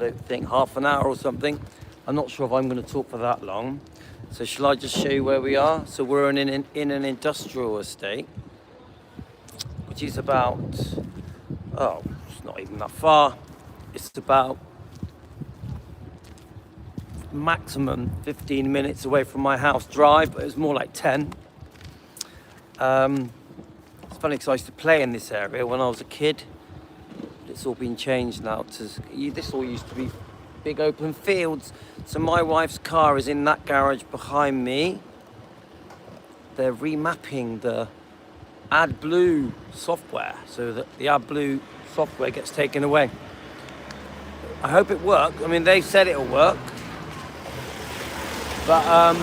don't think, half an hour or something. I'm not sure if I'm going to talk for that long. So shall I just show you where we are? So we're in an industrial estate, which is about, oh, it's not even that far. It's about maximum 15 minutes away from my house drive, but it's more like 10. It's funny because I used to play in this area when I was a kid. It's all been changed now. This all used to be big open fields. So my wife's car is in that garage behind me. They're remapping the AdBlue software so that the AdBlue software gets taken away. I hope it works. I mean, they said it'll work. But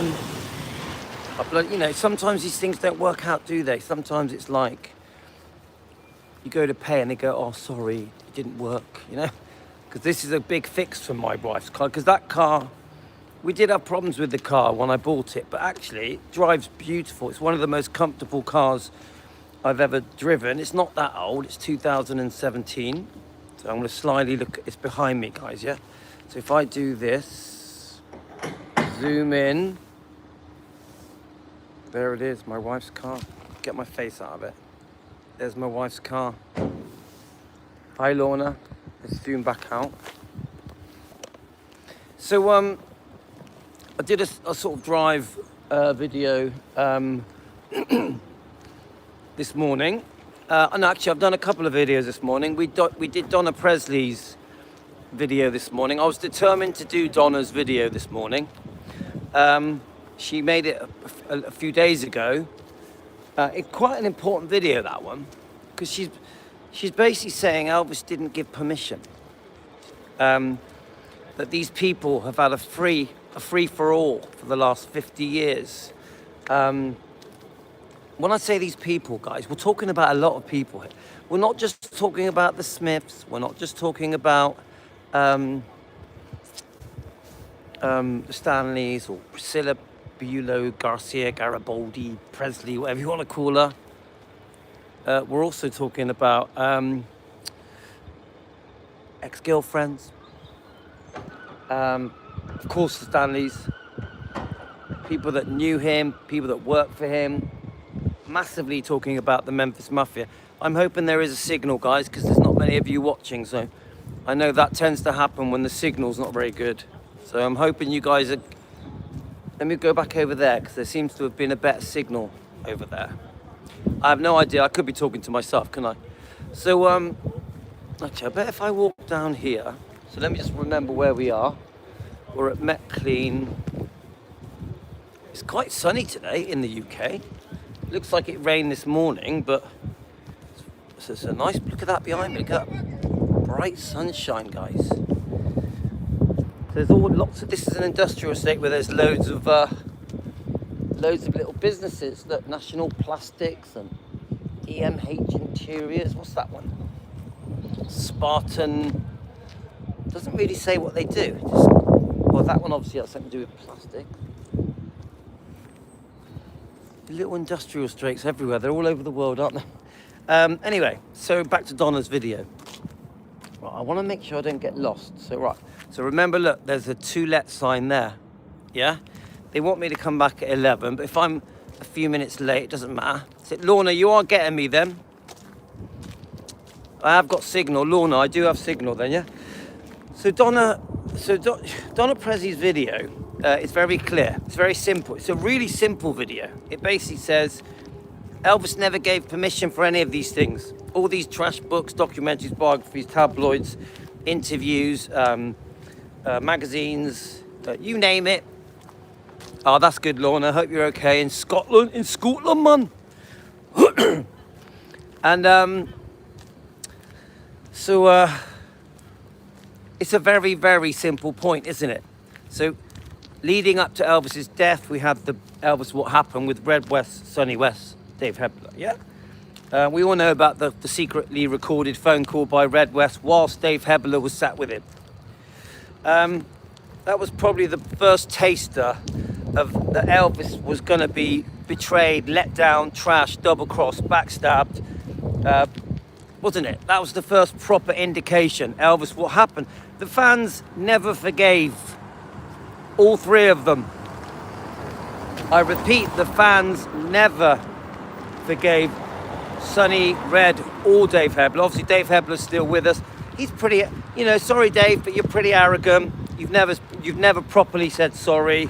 you know, sometimes these things don't work out, do they? Sometimes it's like you go to pay and they go, oh, sorry, it didn't work, you know? Because this is a big fix for my wife's car. Because that car, we did have problems with the car when I bought it, but actually it drives beautiful. It's one of the most comfortable cars I've ever driven. It's not that old, it's 2017. So I'm going to slightly look, it's behind me, guys, yeah? So if I do this, zoom in, there it is, my wife's car. Get my face out of it. There's my wife's car. Hi, Lorna. Let's zoom back out. So I did a sort of drive video this morning. And actually I've done a couple of videos this morning. We did Donna Presley's video this morning. I was determined to do Donna's video this morning. She made it a few days ago. It's quite an important video, that one, because she's basically saying Elvis didn't give permission. That these people have had a free-for-all for the last 50 years. When I say these people, guys, we're talking about a lot of people here. We're not just talking about the Smiths. We're not just talking about the Stanleys or Priscilla Bulow, Garcia, Garibaldi, Presley, whatever you want to call her. We're also talking about ex-girlfriends. Of course, the Stanleys. People that knew him, people that worked for him. Massively talking about the Memphis Mafia. I'm hoping there is a signal, guys, because there's not many of you watching, so I know that tends to happen when the signal's not very good. So I'm hoping you guys are... Let me go back over there, because there seems to have been a better signal over there. I have no idea. I could be talking to myself, can I? So, actually, I bet if I walk down here... So let me just remember where we are. We're at MetClean. It's quite sunny today in the UK. Looks like it rained this morning, but it's a nice... Look at that behind me. Look at that bright sunshine, guys. There's lots of... This is an industrial estate where there's loads of little businesses. Look, National Plastics and EMH Interiors. What's that one? Spartan. Doesn't really say what they do. Well, that one obviously has something to do with plastic. Little industrial estates everywhere. They're all over the world, aren't they? Anyway, so back to Donna's video. Right, I want to make sure I don't get lost. So, right. So remember, look, there's a to let sign there. Yeah? They want me to come back at 11, but if I'm a few minutes late, it doesn't matter. So, Lorna, you are getting me then? I have got signal. Lorna, I do have signal then, yeah? So Donna Presley's video is very clear. It's very simple. It's a really simple video. It basically says Elvis never gave permission for any of these things. All these trash books, documentaries, biographies, tabloids, interviews, magazines, you name it. Oh, that's good, Lorna. I hope you're okay in Scotland. In Scotland, man. And it's a very, very simple point, isn't it? So, leading up to Elvis's death, we had the Elvis What Happened with Red West, Sonny West, Dave Hebler, yeah? We all know about the secretly recorded phone call by Red West whilst Dave Hebler was sat with him. That was probably the first taster of that Elvis was going to be betrayed, let down, trashed, double-crossed, backstabbed, wasn't it? That was the first proper indication. Elvis, what happened? The fans never forgave all three of them. I repeat, the fans never forgave Sonny, Red, or Dave Hebler. Obviously, Dave Hebler's still with us. He's pretty, sorry, Dave, but you're pretty arrogant. You've never properly said sorry.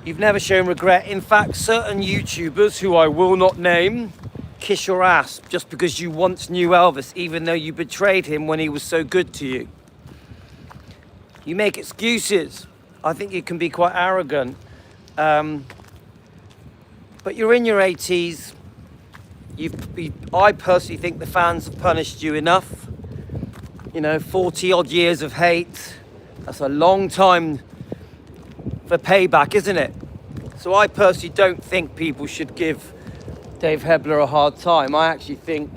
You've never shown regret. In fact, certain YouTubers, who I will not name, kiss your ass just because you once knew Elvis, even though you betrayed him when he was so good to you. You make excuses. I think you can be quite arrogant. But you're in your 80s. I personally think the fans have punished you enough. 40 odd years of hate. That's a long time for payback, isn't it? So I personally don't think people should give Dave Hebler a hard time. I actually think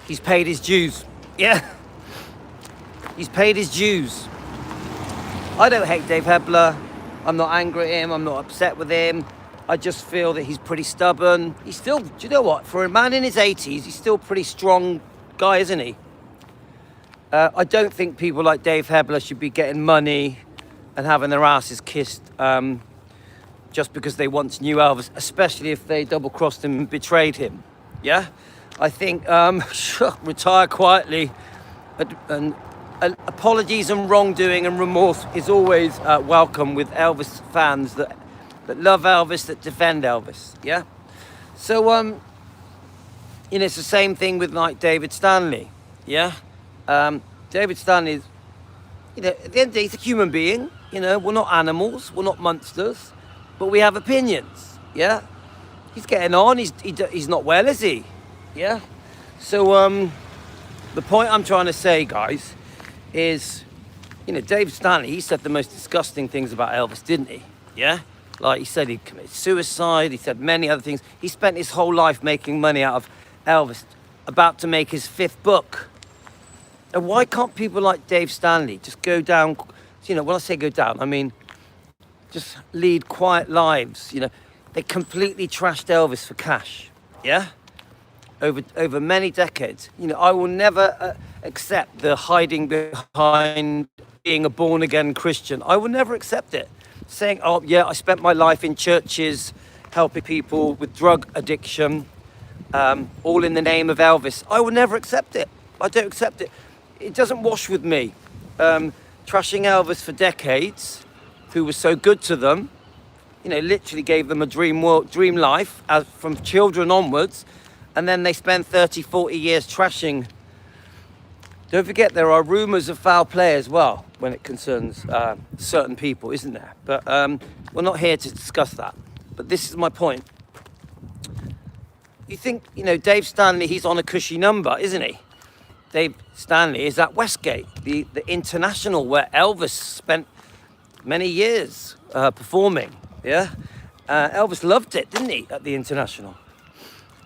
he's paid his dues. Yeah, he's paid his dues. I don't hate Dave Hebler. I'm not angry at him. I'm not upset with him. I just feel that he's pretty stubborn. He's still, do you know what? For a man in his 80s, he's still a pretty strong guy, isn't he? I don't think people like Dave Hebler should be getting money and having their asses kissed just because they once knew Elvis, especially if they double-crossed him and betrayed him. Yeah? I think retire quietly. And apologies and wrongdoing and remorse is always welcome with Elvis fans that love Elvis, that defend Elvis. Yeah? So, it's the same thing with like David Stanley. Yeah? David Stanley is, at the end of the day, he's a human being. We're not animals, we're not monsters, but we have opinions. Yeah? He's getting on, he's not well, is he? Yeah? So, the point I'm trying to say, guys, is, David Stanley, he said the most disgusting things about Elvis, didn't he? Yeah? Like, he said he committed suicide, he said many other things. He spent his whole life making money out of Elvis, about to make his 5th book. And why can't people like Dave Stanley just go down, when I say go down, I mean, just lead quiet lives, They completely trashed Elvis for cash, yeah? Over many decades. I will never accept the hiding behind being a born-again Christian. I will never accept it. Saying, oh, yeah, I spent my life in churches helping people with drug addiction, all in the name of Elvis. I will never accept it. I don't accept it. It doesn't wash with me. Trashing Elvis for decades, who was so good to them, literally gave them a dream life from children onwards, and then they spend 30, 40 years trashing. Don't forget, there are rumours of foul play as well when it concerns certain people, isn't there? But we're not here to discuss that. But this is my point. You think, Dave Stanley, he's on a cushy number, isn't he? Dave Stanley is at Westgate, the International, where Elvis spent many years performing, yeah? Elvis loved it, didn't he, at the International?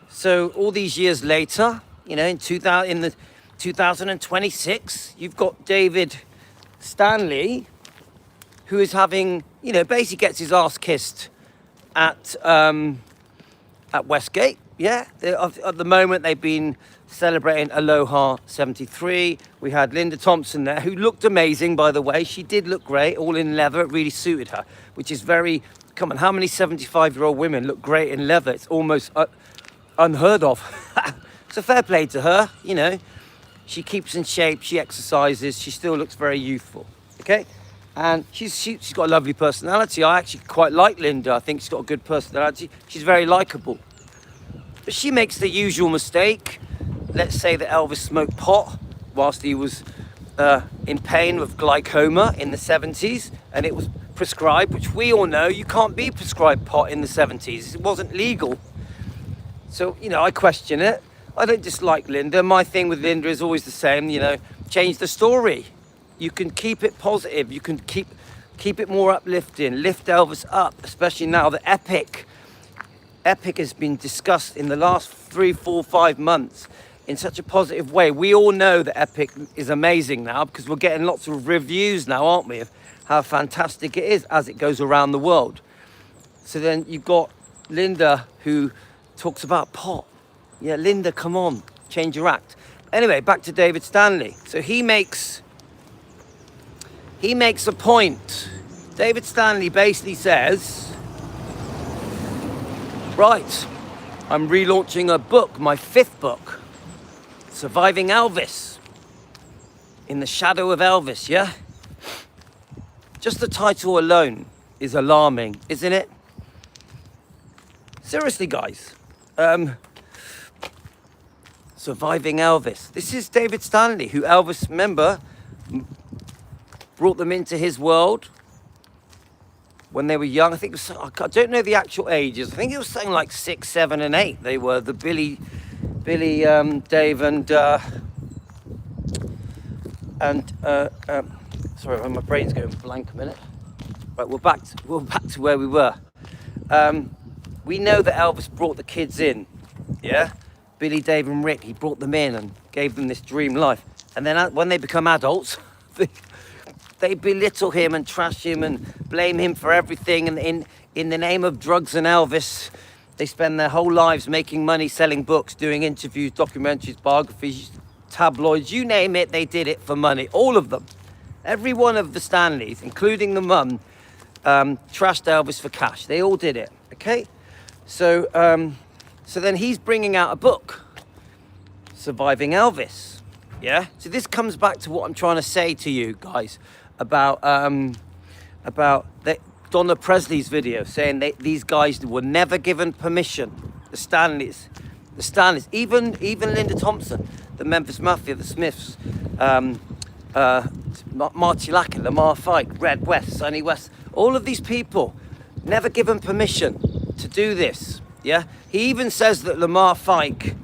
So all these years later, in 2026, you've got David Stanley, who is having, basically gets his ass kissed at Westgate, yeah? At the moment, they've been celebrating Aloha 73. We had Linda Thompson there, who looked amazing, by the way. She did look great, all in leather. It really suited her, which is very, come on, how many 75-year-old women look great in leather? It's almost unheard of. So fair play to her, She keeps in shape, she exercises, she still looks very youthful, okay? And she's got a lovely personality. I actually quite like Linda. I think she's got a good personality. She's very likable. But she makes the usual mistake. Let's say that Elvis smoked pot whilst he was in pain with glaucoma in the 70s, and it was prescribed, which we all know you can't be prescribed pot in the 70s. It wasn't legal. So, I question it. I don't dislike Linda. My thing with Linda is always the same, change the story. You can keep it positive. You can keep it more uplifting, lift Elvis up, especially now that Epic has been discussed in the last 3, 4, 5 months in such a positive way. We all know that Epic is amazing now because we're getting lots of reviews now, aren't we, of how fantastic it is as it goes around the world. So then you've got Linda, who talks about pot. Yeah, Linda, come on, change your act. Anyway, back to David Stanley. So he makes a point. David Stanley basically says, right, I'm relaunching a book, my 5th book, Surviving Elvis, in the shadow of Elvis, yeah? Just the title alone is alarming, isn't it? Seriously, guys. Surviving Elvis. This is David Stanley, who Elvis, remember, brought them into his world when they were young. I think it was, I don't know the actual ages. I think it was something like 6, 7, and 8. They were the Billy, Dave, and sorry, my brain's going blank a minute. Right, we're back to where we were. We know that Elvis brought the kids in, yeah? Billy, Dave, and Rick, he brought them in and gave them this dream life. And then when they become adults, they belittle him and trash him and blame him for everything. And in the name of drugs and Elvis, they spend their whole lives making money, selling books, doing interviews, documentaries, biographies, tabloids, you name it, they did it for money. All of them. Every one of the Stanleys, including the mum, trashed Elvis for cash. They all did it, okay? So then he's bringing out a book, Surviving Elvis, yeah? So this comes back to what I'm trying to say to you guys about Donna Presley's video, saying these guys were never given permission. The Stanleys, even Linda Thompson, the Memphis Mafia, the Smiths, Marty Lackett, Lamar Fike, Red West, Sonny West, all of these people never given permission to do this, yeah? He even says that Lamar Fike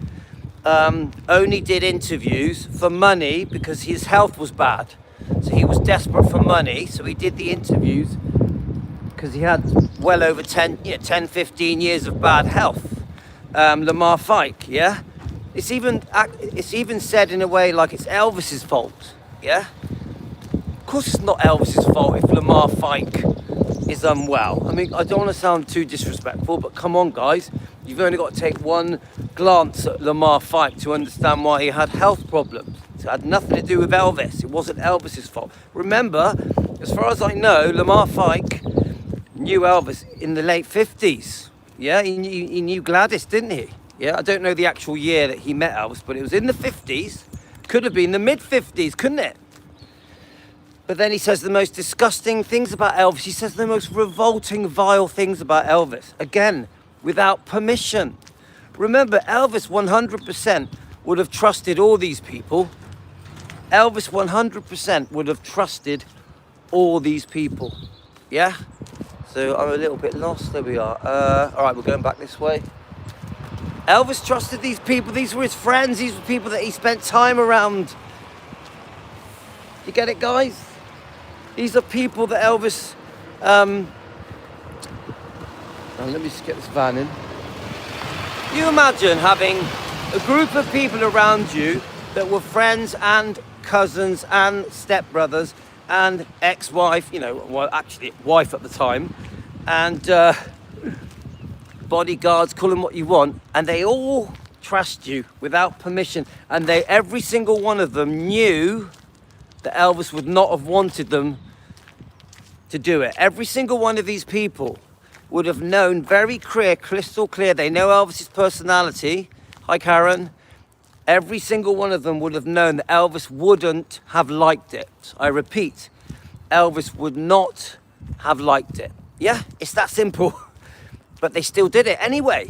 only did interviews for money because his health was bad. So he was desperate for money, so he did the interviews because he had well over 10, 15 years of bad health. Lamar Fike, yeah? It's even said in a way like it's Elvis's fault, yeah? Of course it's not Elvis's fault if Lamar Fike is unwell. I mean, I don't want to sound too disrespectful, but come on, guys. You've only got to take one glance at Lamar Fike to understand why he had health problems. It had nothing to do with Elvis. It wasn't Elvis's fault. Remember, as far as I know, Lamar Fike knew Elvis in the late 50s. Yeah, he knew Gladys, didn't he? Yeah, I don't know the actual year that he met Elvis, but it was in the 50s. Could have been the mid-50s, couldn't it? But then he says the most disgusting things about Elvis. He says the most revolting, vile things about Elvis. Again, without permission. Remember, Elvis 100% would have trusted all these people. Elvis 100% would have trusted all these people. Yeah? So I'm a little bit lost. There we are. All right, we're going back this way. Elvis trusted these people. These were his friends. These were people that he spent time around. You get it, guys? These are people that Elvis... Now let me just get this van in. You imagine having a group of people around you that were friends and cousins and stepbrothers and ex-wife, well, actually wife at the time, and bodyguards, call them what you want, and they all trashed you without permission, and every single one of them knew that Elvis would not have wanted them to do it. Every single one of these people would have known very clear, crystal clear. They know Elvis's personality. Hi, Karen. Every single one of them would have known that Elvis wouldn't have liked it. I repeat, Elvis would not have liked it. Yeah, it's that simple. But they still did it anyway.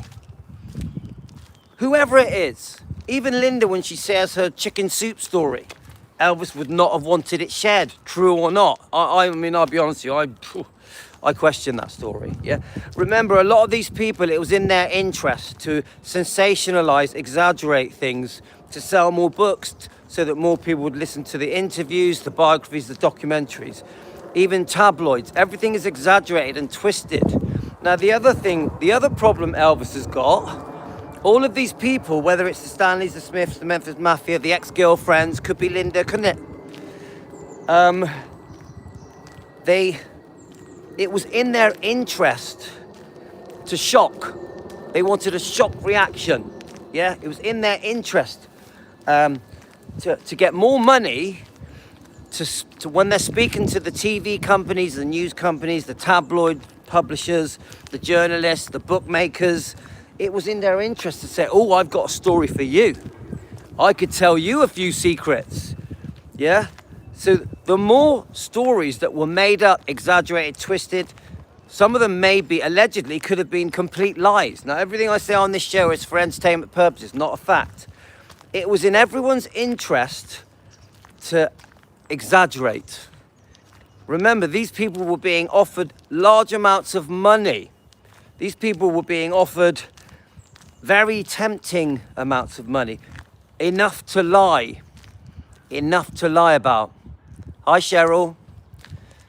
Whoever it is, even Linda when she shares her chicken soup story, Elvis would not have wanted it shared, true or not. I mean, I'll be honest with you, I question that story, yeah? Remember, a lot of these people, it was in their interest to sensationalize, exaggerate things, to sell more books, so that more people would listen to the interviews, the biographies, the documentaries, even tabloids. Everything is exaggerated and twisted. Now, the other problem Elvis has got, all of these people, whether it's the Stanleys, the Smiths, the Memphis Mafia, the ex-girlfriends, could be Linda, couldn't it? It was in their interest to shock. They wanted a shock reaction. Yeah, it was in their interest to get more money to when they're speaking to the TV companies, the news companies, the tabloid publishers, the journalists, the bookmakers. It was in their interest to say, oh, I've got a story for you. I could tell you a few secrets. Yeah? So the more stories that were made up, exaggerated, twisted, some of them maybe allegedly could have been complete lies. Now, everything I say on this show is for entertainment purposes, not a fact. It was in everyone's interest to exaggerate. Remember, these people were being offered large amounts of money. These people were being offered very tempting amounts of money. Enough to lie about. Hi, Cheryl.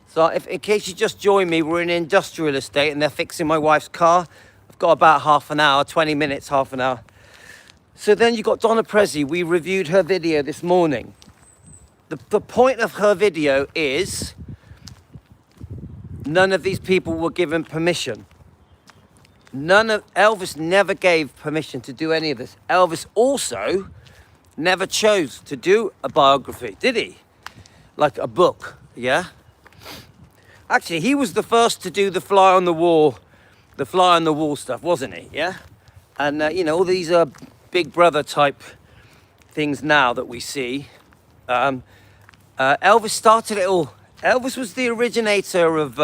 So in case you just joined me, we're in an industrial estate and they're fixing my wife's car. I've got about half an hour, 20 minutes, half an hour. So then you got Donna Presley. We reviewed her video this morning. The point of her video is none of these people were given permission. Elvis never gave permission to do any of this. Elvis also never chose to do a biography, did he? Like a book, yeah? Actually, he was the first to do the fly on the wall stuff, wasn't he? Yeah? And, you know, all these Big Brother type things now that we see. Elvis started it all. Elvis was the originator of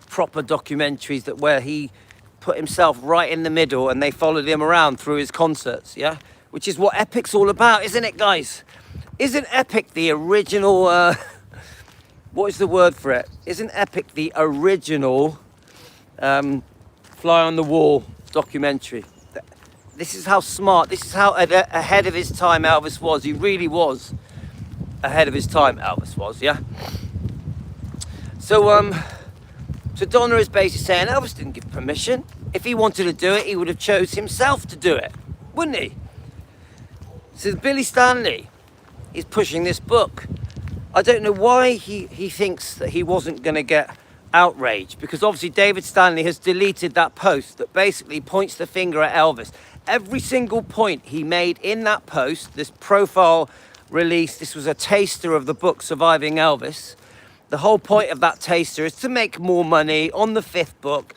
proper documentaries where he put himself right in the middle and they followed him around through his concerts, yeah? Which is what Epic's all about, isn't it, guys? Isn't Epic the original, what is the word for it? Isn't Epic the original fly on the wall documentary? This is how smart, this is how ahead of his time Elvis was. He really was ahead of his time, Elvis was, yeah? So Donna is basically saying Elvis didn't give permission. If he wanted to do it, he would have chose himself to do it, wouldn't he? So Billy Stanley is pushing this book. I don't know why he thinks that he wasn't going to get outraged, because obviously David Stanley has deleted that post that basically points the finger at Elvis. Every single point he made in that post, this profile release, this was a taster of the book Surviving Elvis. The whole point of that taster is to make more money on the 5th book.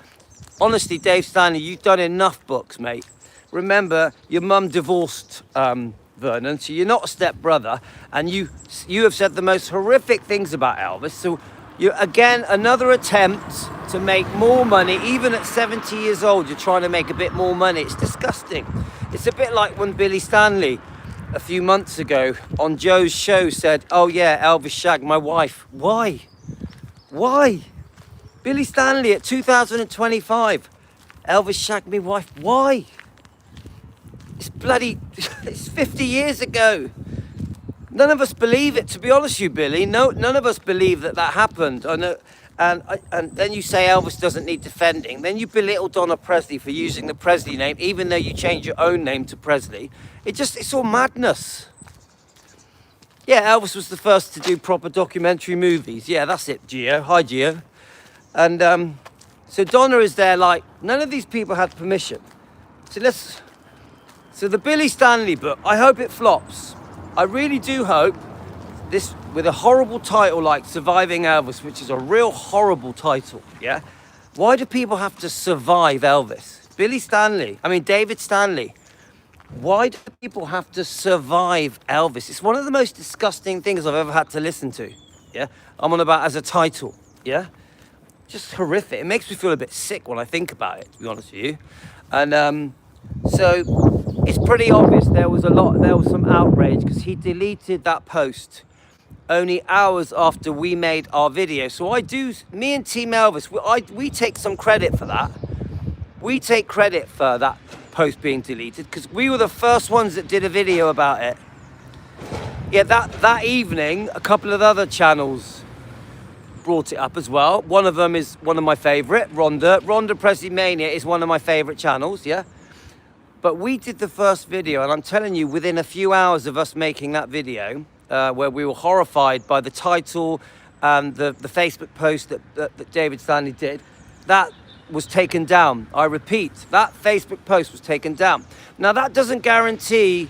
Honestly, Dave Stanley, you've done enough books, mate. Remember, your mum divorced Vernon, so you're not a stepbrother, and you have said the most horrific things about Elvis. So you again, another attempt to make more money. Even at 70 years old, you're trying to make a bit more money. It's disgusting. It's a bit like when Billy Stanley a few months ago on Joe's show said, oh yeah, Elvis shagged my wife. Why? Billy Stanley at 2025, Elvis shagged my wife. Why? It's 50 years ago. None of us believe it, to be honest with you, Billy. No, none of us believe that happened. I know, and then you say Elvis doesn't need defending. Then you belittle Donna Presley for using the Presley name, even though you changed your own name to Presley. It's all madness. Yeah, Elvis was the first to do proper documentary movies. Yeah, that's it, Gio. Hi, Gio. And so Donna is there like, none of these people had permission. So the Billy Stanley book, I hope it flops. I really do hope this, with a horrible title like Surviving Elvis, which is a real horrible title, yeah? Why do people have to survive Elvis? David Stanley. Why do people have to survive Elvis? It's one of the most disgusting things I've ever had to listen to, yeah? I'm on about as a title, yeah? Just horrific. It makes me feel a bit sick when I think about it, to be honest with you. And so it's pretty obvious there was some outrage because he deleted that post only hours after we made our video. So me and Team Elvis, we take some credit for that. We take credit for that post being deleted because we were the first ones that did a video about it. Yeah, that evening, a couple of other channels brought it up as well. One of them is one of my favorite, Rhonda Presley Mania is one of my favorite channels, yeah? But we did the first video, and I'm telling you, within a few hours of us making that video, where we were horrified by the title and the Facebook post that David Stanley did, that was taken down. I repeat, that Facebook post was taken down. Now, that doesn't guarantee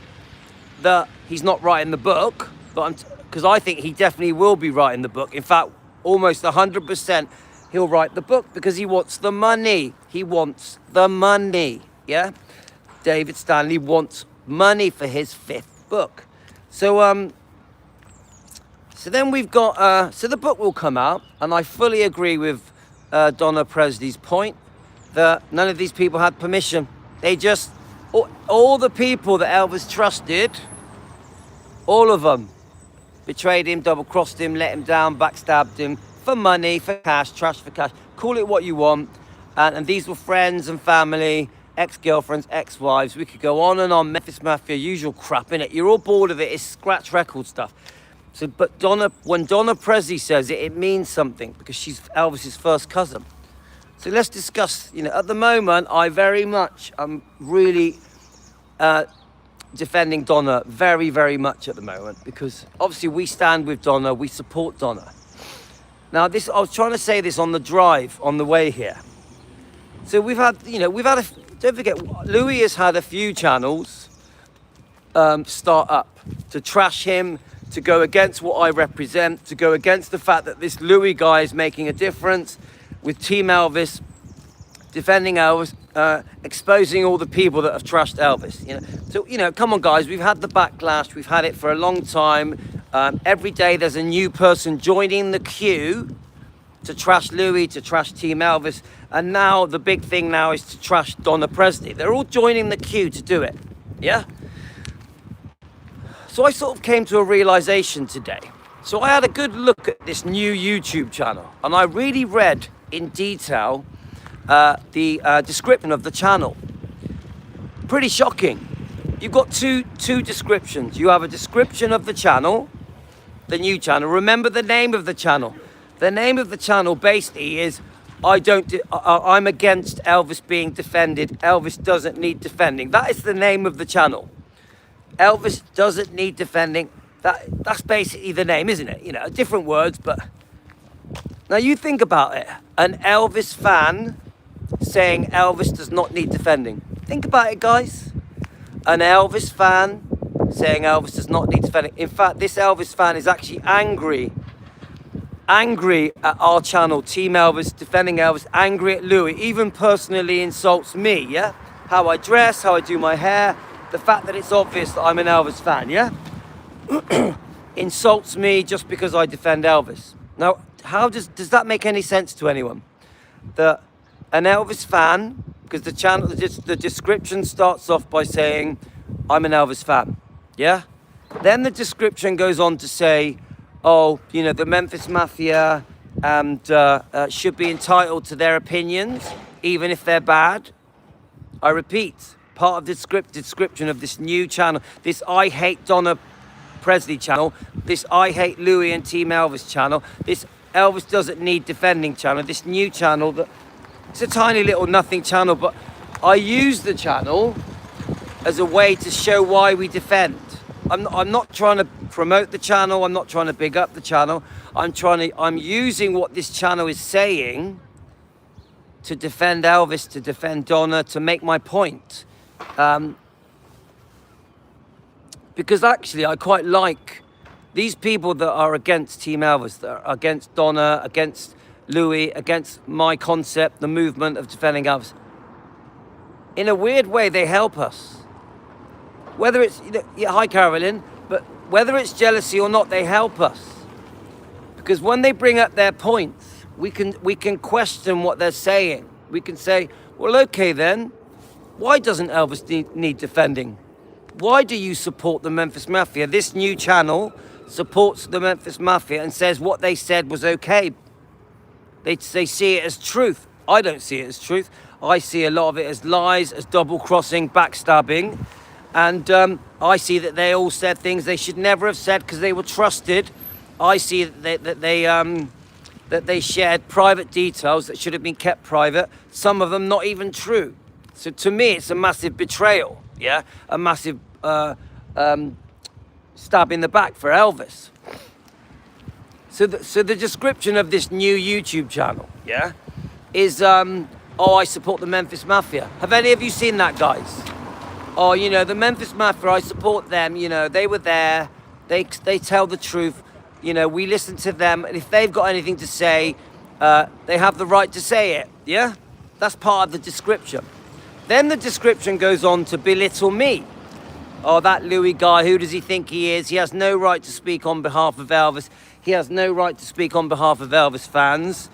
that he's not writing the book, but because I think he definitely will be writing the book. In fact, almost 100% he'll write the book because he wants the money. He wants the money, yeah? David Stanley wants money for his 5th book. So, so then we've got, so the book will come out, and I fully agree with Donna Presley's point that none of these people had permission. They just, all the people that Elvis trusted, all of them betrayed him, double-crossed him, let him down, backstabbed him for money, for cash, trash for cash, call it what you want. And these were friends and family, ex-girlfriends, ex-wives. We could go on and on. Memphis Mafia, usual crap, innit? You're all bored of it. It's scratch record stuff. So, but when Donna Presley says it, it means something because she's Elvis's first cousin. So let's discuss, at the moment, I'm really defending Donna very, very much at the moment because obviously we stand with Donna, we support Donna. Now, I was trying to say this on the drive, on the way here. So don't forget, Louis has had a few channels start up to trash him, to go against what I represent, to go against the fact that this Louis guy is making a difference with Team Elvis, defending Elvis, exposing all the people that have trashed Elvis. So, come on, guys, we've had the backlash, we've had it for a long time. Every day there's a new person joining the queue to trash Louis, to trash Team Elvis, and now the big thing now is to trash Donna Presley. They're all joining the queue to do it, yeah? So I sort of came to a realization today. So I had a good look at this new YouTube channel, and I really read in detail the description of the channel. Pretty shocking. You've got two descriptions. You have a description of the channel, the new channel. Remember the name of the channel. The name of the channel basically is I'm against Elvis being defended. Elvis doesn't need defending. That is the name of the channel. Elvis doesn't need defending. That's basically the name, isn't it? Different words, but now you think about it. An Elvis fan saying Elvis does not need defending. Think about it, guys. An Elvis fan saying Elvis does not need defending. In fact, this Elvis fan is actually angry at our channel, Team Elvis, defending Elvis, angry at Louis, even personally insults me, yeah? How I dress, how I do my hair, the fact that it's obvious that I'm an Elvis fan, yeah? Insults me just because I defend Elvis. Now, how does that make any sense to anyone? That an Elvis fan, because the description starts off by saying, I'm an Elvis fan, yeah? Then the description goes on to say, the Memphis Mafia should be entitled to their opinions, even if they're bad. I repeat, part of the description of this new channel, this I Hate Donna Presley channel, this I Hate Louis and Team Elvis channel, this Elvis Doesn't Need Defending channel, this new channel, it's a tiny little nothing channel, but I use the channel as a way to show why we defend. I'm not trying to promote the channel, I'm not trying to big up the channel, I'm using what this channel is saying to defend Elvis, to defend Donna, to make my point. Because actually I quite like these people that are against Team Elvis, that are against Donna, against Louis, against my concept, the movement of defending Elvis. In a weird way, they help us. Whether it's, hi Carolyn, but whether it's jealousy or not, they help us. Because when they bring up their points, we can question what they're saying. We can say, well, okay then, why doesn't Elvis need defending? Why do you support the Memphis Mafia? This new channel supports the Memphis Mafia and says what they said was okay. They see it as truth. I don't see it as truth. I see a lot of it as lies, as double-crossing, backstabbing. And I see that they all said things they should never have said because they were trusted. I see that they shared private details that should have been kept private. Some of them not even true. So to me, it's a massive betrayal, yeah? A massive stab in the back for Elvis. So the description of this new YouTube channel, yeah, is Oh, I support the Memphis Mafia. Have any of you seen that, guys? Oh, you know, the Memphis Mafia, I support them. You know, they were there. They tell the truth. You know, we listen to them. And if they've got anything to say, they have the right to say it. Yeah? That's part of the description. Then the description goes on to belittle me. Oh, that Louis guy, who does he think he is? He has no right to speak on behalf of Elvis. He has no right to speak on behalf of Elvis fans.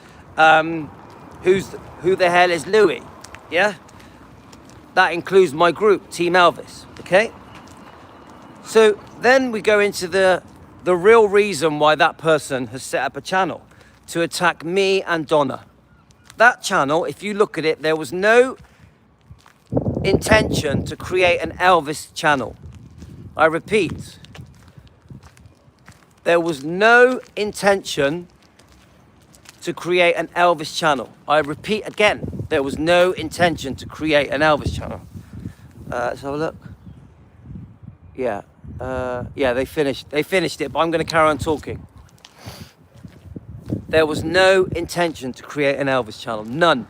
Who the hell is Louis? Yeah? That includes my group, Team Elvis, okay? So then we go into the real reason why that person has set up a channel, to attack me and Donna. That channel, if you look at it, there was no intention to create an Elvis channel. I repeat, there was no intention to create an Elvis channel. I repeat again, there was no intention to create an Elvis channel. Let's have a look. Yeah, they finished it, but I'm going to carry on talking. There was no intention to create an Elvis channel, none.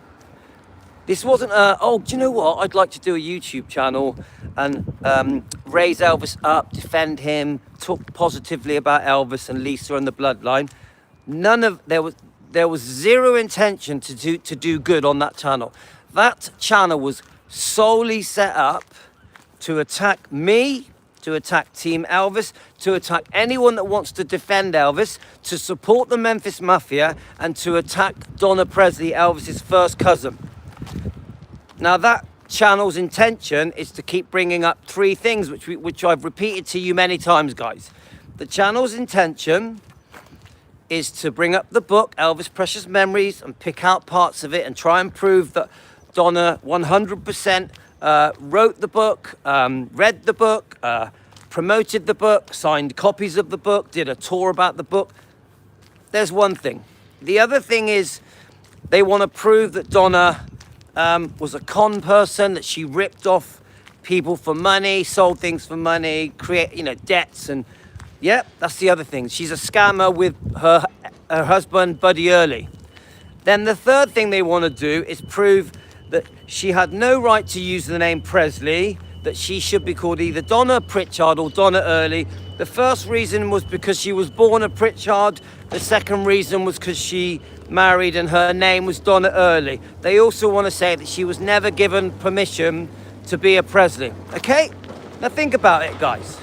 This wasn't oh, do you know what? I'd like to do a YouTube channel and raise Elvis up, defend him, talk positively about Elvis and Lisa and the bloodline. There was zero intention to do good on that channel. That channel was solely set up to attack me, to attack Team Elvis, to attack anyone that wants to defend Elvis, to support the Memphis Mafia, and to attack Donna Presley, Elvis's first cousin. Now that channel's intention is to keep bringing up three things, which I've repeated to you many times, guys. The channel's intention is to bring up the book, Elvis Precious Memories, and pick out parts of it and try and prove that Donna 100% wrote the book, read the book, promoted the book, signed copies of the book, did a tour about the book. There's one thing. The other thing is they want to prove that Donna was a con person, that she ripped off people for money, sold things for money, create, you know, debts, and yeah, that's the other thing. She's a scammer with her husband, Buddy Early. Then the third thing they want to do is prove that she had no right to use the name Presley, that she should be called either Donna Pritchard or Donna Early. The first reason was because she was born a Pritchard. The second reason was because she married and her name was Donna Early. They also want to say that she was never given permission to be a Presley. Okay? Now think about it, guys.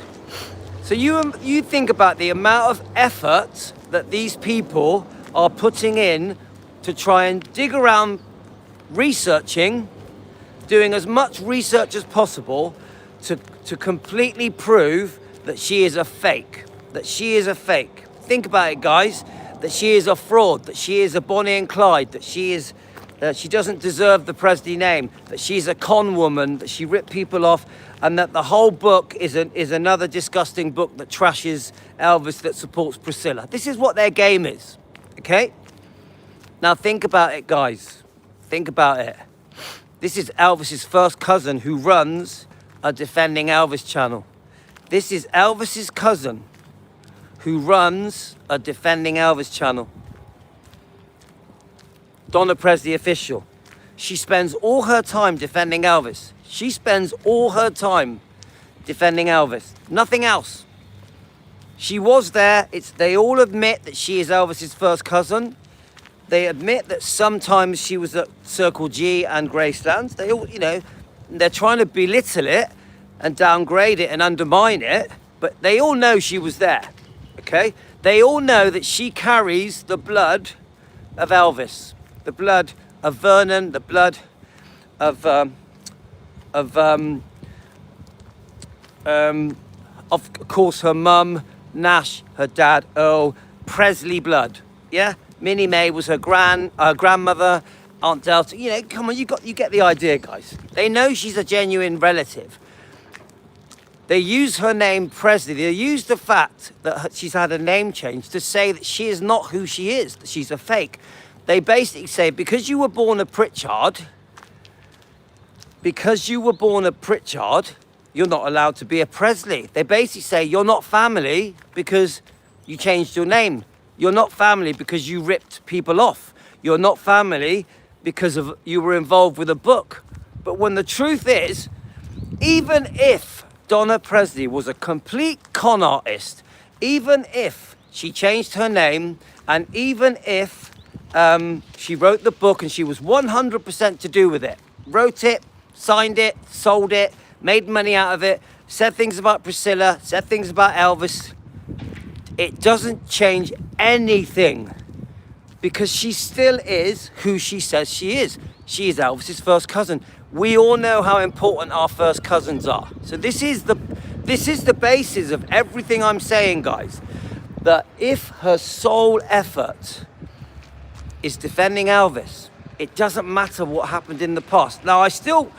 So you think about the amount of effort that these people are putting in to try and dig around researching, doing as much research as possible to completely prove that she is a fake, that she is a fake. Think about it, guys, that she is a fraud, that she is a Bonnie and Clyde, that she doesn't deserve the Presley name, that she's a con woman, that she ripped people off, and that the whole book is another disgusting book that trashes Elvis, that supports Priscilla. This is what their game is, okay? Now think about it, guys. Think about it. This is Elvis's first cousin who runs a Defending Elvis channel. This is Elvis's cousin who runs a Defending Elvis channel. Donna Presley Official. She spends all her time defending Elvis. She spends all her time defending Elvis. Nothing else. She was there. They all admit that she is Elvis's first cousin. They admit that sometimes she was at Circle G and Graceland. They all, you know, they're trying to belittle it and downgrade it and undermine it, but they all know she was there, okay? They all know that she carries the blood of Elvis, the blood of Vernon, the blood of course, her mum, Nash, her dad, Earl, Presley blood, yeah? Minnie Mae was her grandmother, Aunt Delta. You know, come on, you get the idea, guys. They know she's a genuine relative. They use her name Presley. They use the fact that she's had a name change to say that she is not who she is, that she's a fake. They basically say, because you were born a Pritchard, you're not allowed to be a Presley. They basically say you're not family because you changed your name. You're not family because you ripped people off. You're not family because of you were involved with a book. But when the truth is, even if Donna Presley was a complete con artist, even if she changed her name, and even if she wrote the book and she was 100% to do with it, wrote it, signed it, sold it, made money out of it, said things about Priscilla, said things about Elvis, it doesn't change anything, because she still is who she says she is. She is Elvis's first cousin. We all know how important our first cousins are. So this is the basis of everything I'm saying, guys. That if her sole effort is defending Elvis, it doesn't matter what happened in the past. Now, I still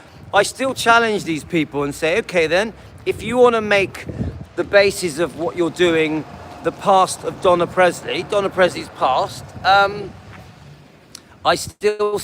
challenge these people and say, okay, then, if you want to make the basis of what you're doing the past of Donna Presley's past, I still